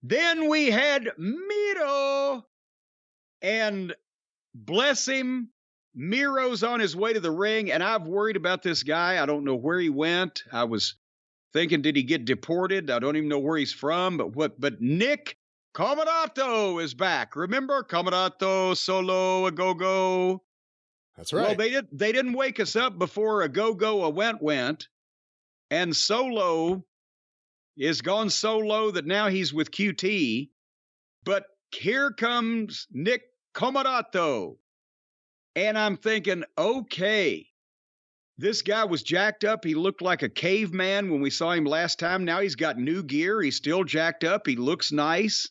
Then we had Miro, and bless him, Miro's on his way to the ring, and I've worried about this guy. I don't know where he went. I was thinking, did he get deported? I don't even know where he's from, but Nick Comorato is back. Remember Comorato, Solo, a go-go? That's right. Well, they didn't wake us up before a go-go went, and Solo is gone so low that now he's with QT. But here comes Nick Comorato. And I'm thinking, okay, this guy was jacked up. He looked like a caveman when we saw him last time. Now he's got new gear. He's still jacked up. He looks nice.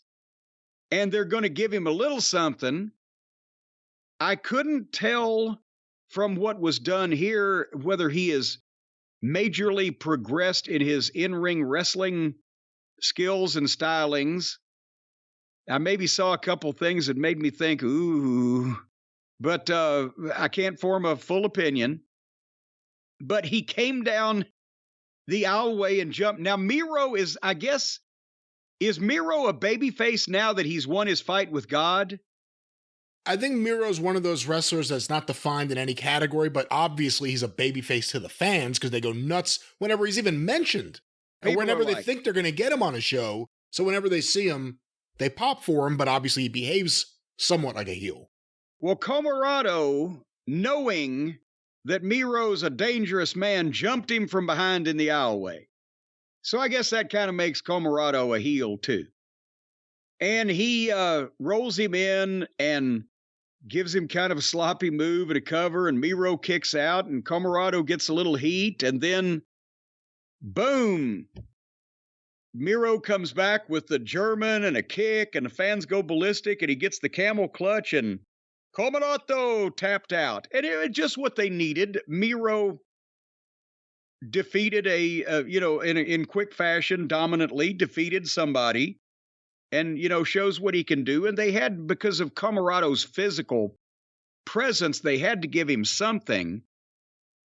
And they're going to give him a little something. I couldn't tell from what was done here whether he is majorly progressed in his in-ring wrestling skills and stylings. I maybe saw a couple things that made me think, ooh, but I can't form a full opinion. But he came down the aisleway and jumped. Now, Miro is, I guess, is Miro a babyface now that he's won his fight with God? I think Miro's one of those wrestlers that's not defined in any category, but obviously he's a babyface to the fans because they go nuts whenever he's even mentioned. And whenever they think they're going to get him on a show, so whenever they see him, they pop for him, but obviously he behaves somewhat like a heel. Well, Comorato, knowing that Miro's a dangerous man, jumped him from behind in the aisleway. So I guess that kind of makes Comorato a heel too. And he rolls him in and gives him kind of a sloppy move and a cover, and Miro kicks out, and Comorato gets a little heat, and then, boom, Miro comes back with the German and a kick, and the fans go ballistic, and he gets the camel clutch, and Comorato tapped out. And it was just what they needed. Miro defeated in quick fashion, dominantly defeated somebody, and, shows what he can do. And they had, because of Comorato's physical presence, they had to give him something.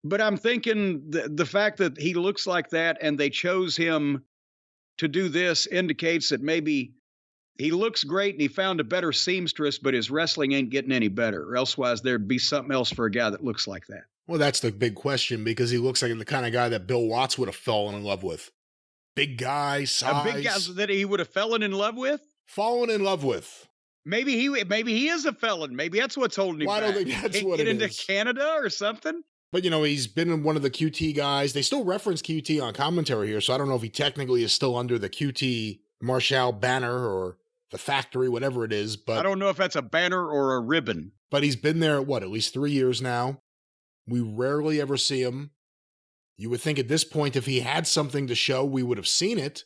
But I'm thinking the fact that he looks like that and they chose him to do this indicates that maybe he looks great and he found a better seamstress, but his wrestling ain't getting any better. Or elsewise, there'd be something else for a guy that looks like that. Well, that's the big question, because he looks like the kind of guy that Bill Watts would have fallen in love with. Big guy, size. A big guy that he would have fallen in love with? Fallen in love with. Maybe he is a felon. Maybe that's what's holding him back. I don't think that's what it is. Get into Canada or something? But, he's been one of the QT guys. They still reference QT on commentary here, so I don't know if he technically is still under the QT Marshall banner or the factory, whatever it is. But I don't know if that's a banner or a ribbon. But he's been there, at least 3 years now. We rarely ever see him. You would think at this point, if he had something to show, we would have seen it.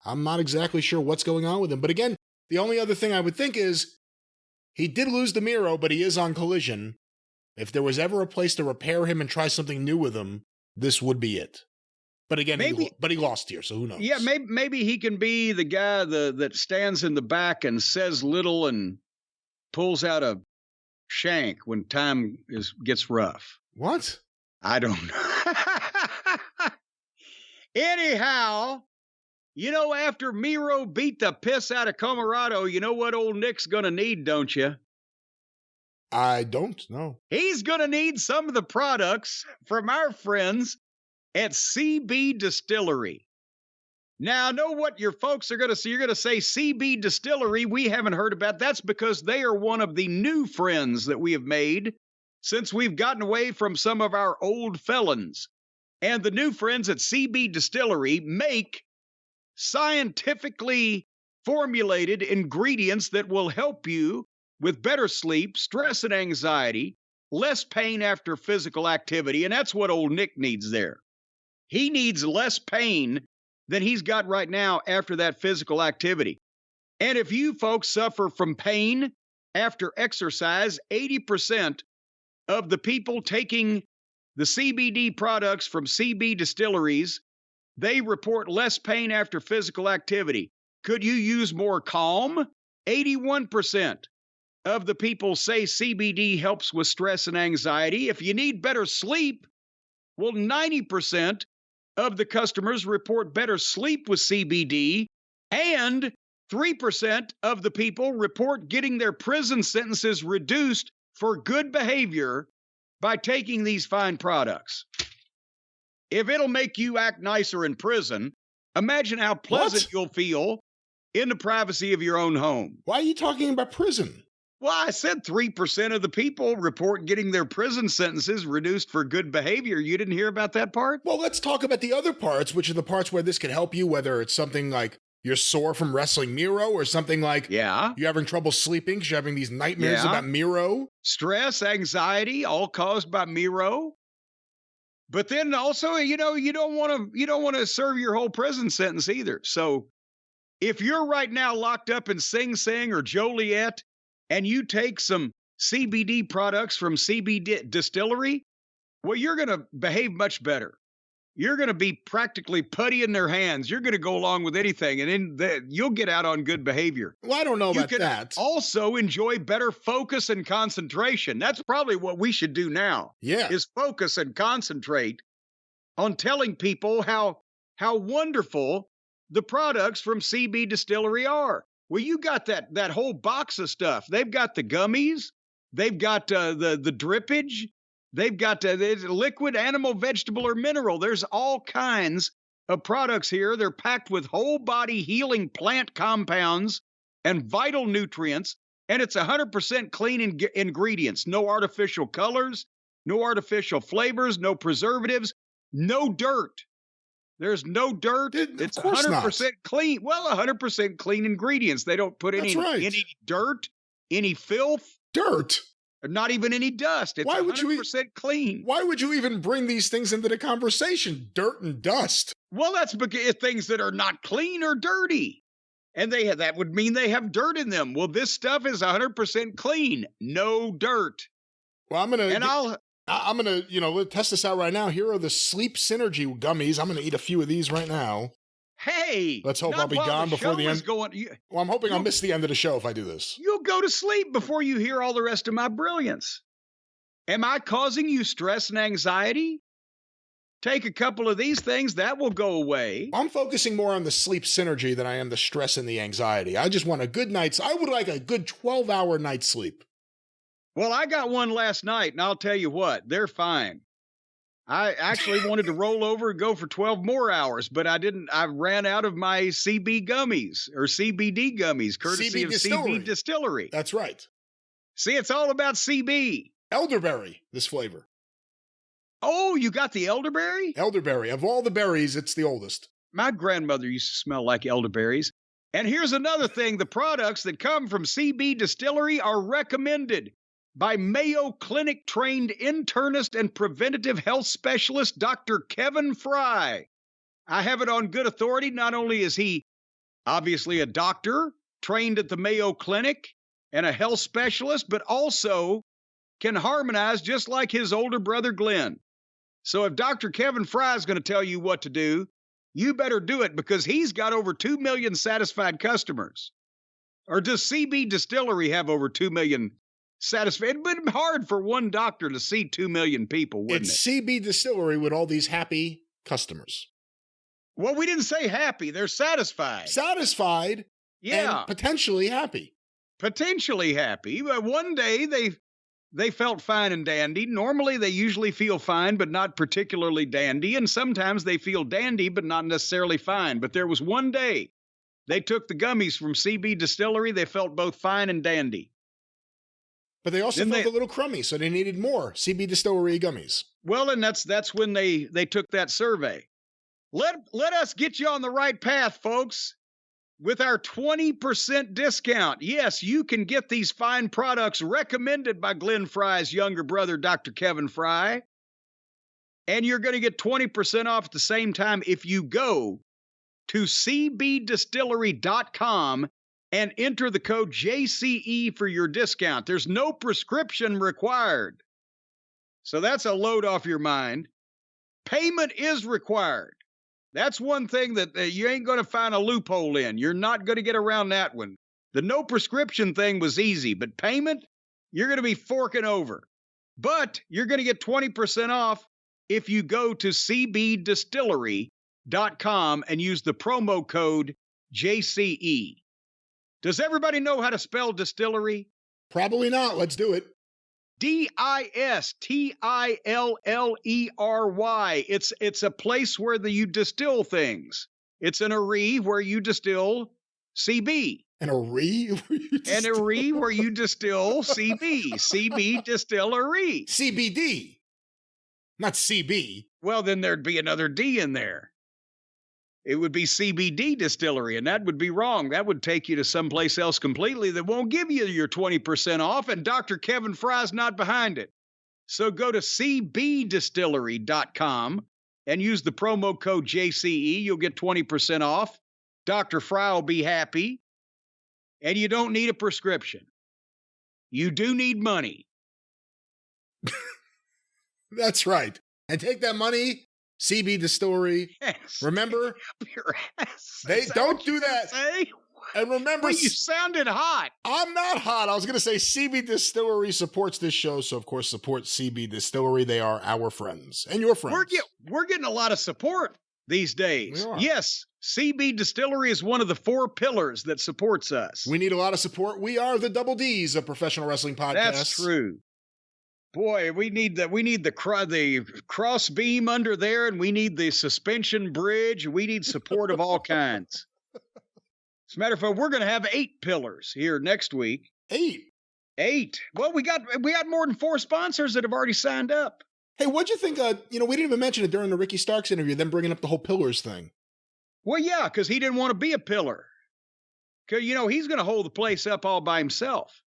I'm not exactly sure what's going on with him. But again, the only other thing I would think is he did lose to Miro, but he is on Collision. If there was ever a place to repair him and try something new with him, this would be it. But again, he lost here, so who knows? Yeah, maybe he can be the guy that stands in the back and says little and pulls out a shank when time gets rough. What? I don't know. Anyhow, after Miro beat the piss out of Comorato, you know what old Nick's going to need, don't you? I don't know. He's going to need some of the products from our friends at CB Distillery. Now, I know what your folks are going to say. You're going to say CB Distillery, we haven't heard about. That's because they are one of the new friends that we have made since we've gotten away from some of our old felons. And the new friends at CB Distillery make scientifically formulated ingredients that will help you with better sleep, stress and anxiety, less pain after physical activity. And that's what old Nick needs there. He needs less pain than he's got right now after that physical activity. And if you folks suffer from pain after exercise, 80% of the people taking the CBD products from CB Distilleries, they report less pain after physical activity. Could you use more calm? 81% of the people say CBD helps with stress and anxiety. If you need better sleep, well, 90% of the customers report better sleep with CBD, and 3% of the people report getting their prison sentences reduced for good behavior by taking these fine products. If it'll make you act nicer in prison, imagine how pleasant you'll feel in the privacy of your own home. Why are you talking about prison? Well, I said 3% of the people report getting their prison sentences reduced for good behavior. You didn't hear about that part? Well, let's talk about the other parts, which are the parts where this could help you, whether it's something like you're sore from wrestling Miro or something like you're having trouble sleeping because you're having these nightmares about Miro. Stress, anxiety, all caused by Miro. But then also, you don't want to serve your whole prison sentence either. So if you're right now locked up in Sing Sing or Joliet, and you take some CBD products from CBD Distillery, well, you're going to behave much better. You're going to be practically putty in their hands. You're going to go along with anything, and then you'll get out on good behavior. Well, I don't know about that. Also enjoy better focus and concentration. That's probably what we should do now. Yeah. Is focus and concentrate on telling people how wonderful the products from CB Distillery are. Well, you got that whole box of stuff. They've got the gummies. They've got the drippage. They've got the liquid, animal, vegetable, or mineral. There's all kinds of products here. They're packed with whole body healing plant compounds and vital nutrients. And it's 100% clean ingredients. No artificial colors, no artificial flavors, no preservatives, no dirt. There's no dirt. It's 100% clean. Well, 100% clean ingredients. They don't put any dirt, any filth. Dirt? Not even any dust. It's 100% clean. Why would you even bring these things into the conversation? Dirt and dust. Well, that's because things that are not clean are dirty. And that would mean they have dirt in them. Well, this stuff is 100% clean. No dirt. Well, I'm going to test this out right now. Here are the Sleep Synergy gummies. I'm going to eat a few of these right now. Hey! Let's hope I'll be gone before the end. Well, I'm hoping I'll miss the end of the show if I do this. You'll go to sleep before you hear all the rest of my brilliance. Am I causing you stress and anxiety? Take a couple of these things, that will go away. I'm focusing more on the Sleep Synergy than I am the stress and the anxiety. I just want a good night's. I would like a good 12-hour night's sleep. Well, I got one last night, and I'll tell you what, they're fine. I actually wanted to roll over and go for 12 more hours, but I didn't. I ran out of my CB gummies or CBD gummies, courtesy of CB Distillery. That's right. See, it's all about CB. Elderberry, this flavor. Oh, you got the elderberry? Elderberry. Of all the berries, it's the oldest. My grandmother used to smell like elderberries. And here's another thing. The products that come from CB Distillery are recommended by Mayo Clinic-trained internist and preventative health specialist, Dr. Kevin Fry. I have it on good authority. Not only is he obviously a doctor trained at the Mayo Clinic and a health specialist, but also can harmonize just like his older brother, Glenn. So if Dr. Kevin Fry is going to tell you what to do, you better do it because he's got over 2 million satisfied customers. Or does CB Distillery have over 2 million satisfied? It'd been hard for one doctor to see 2 million people, wouldn't it? It's CB Distillery with all these happy customers. Well, we didn't say happy. They're satisfied. Satisfied. Yeah. And potentially happy. Potentially happy. But one day they felt fine and dandy. Normally they usually feel fine, but not particularly dandy. And sometimes they feel dandy, but not necessarily fine. But there was one day they took the gummies from CB Distillery. They felt both fine and dandy. But they also felt a little crummy, so they needed more CB Distillery gummies. Well, and that's when they took that survey. Let us get you on the right path, folks, with our 20% discount. Yes, you can get these fine products recommended by Glenn Fry's younger brother, Dr. Kevin Fry. And you're going to get 20% off at the same time if you go to cbdistillery.com and enter the code JCE for your discount. There's no prescription required. So that's a load off your mind. Payment is required. That's one thing that you ain't going to find a loophole in. You're not going to get around that one. The no prescription thing was easy, but payment, you're going to be forking over. But you're going to get 20% off if you go to cbdistillery.com and use the promo code JCE. Does everybody know how to spell distillery? Probably not. Let's do it. Distillery. It's a place where you distill things. It's an aree where you distill CB. An aree? An aree where you distill CB. CB Distillery. CBD. Not CB. Well, then there'd be another D in there. It would be CBD Distillery, and that would be wrong. That would take you to someplace else completely that won't give you your 20% off, and Dr. Kevin Fry's not behind it. So go to cbdistillery.com and use the promo code JCE. You'll get 20% off. Dr. Fry will be happy. And you don't need a prescription. You do need money. That's right. And take that money, CB Distillery. Yes. Remember? Your ass. They don't do that. Say? And remember, well, you sounded hot. I'm not hot. I was going to say CB Distillery supports this show, so of course support CB Distillery. They are our friends and your friends. We're getting a lot of support these days. Yes, CB Distillery is one of the 4 pillars that supports us. We need a lot of support. We are the double Ds of professional wrestling podcasts. That's true. Boy, we need the cross beam under there, and we need the suspension bridge. We need support of all kinds. As a matter of fact, we're going to have 8 pillars here next week. 8? Well, we got more than 4 sponsors that have already signed up. Hey, what'd you think? We didn't even mention it during the Ricky Starks interview, them bringing up the whole pillars thing. Well, yeah, because he didn't want to be a pillar. Because, he's going to hold the place up all by himself.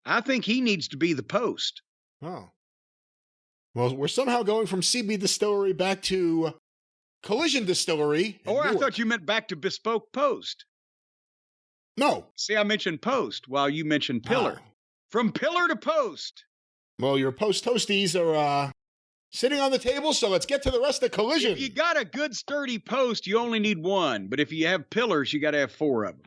I think he needs to be the post. Oh. Well, we're somehow going from CB Distillery back to Collision Distillery. Or I thought you meant back to Bespoke Post. No. See, I mentioned post while you mentioned pillar. Oh. From pillar to post. Well, your post toasties are sitting on the table, so let's get to the rest of Collision. If you got a good sturdy post, you only need 1. But if you have pillars, you got to have 4 of them.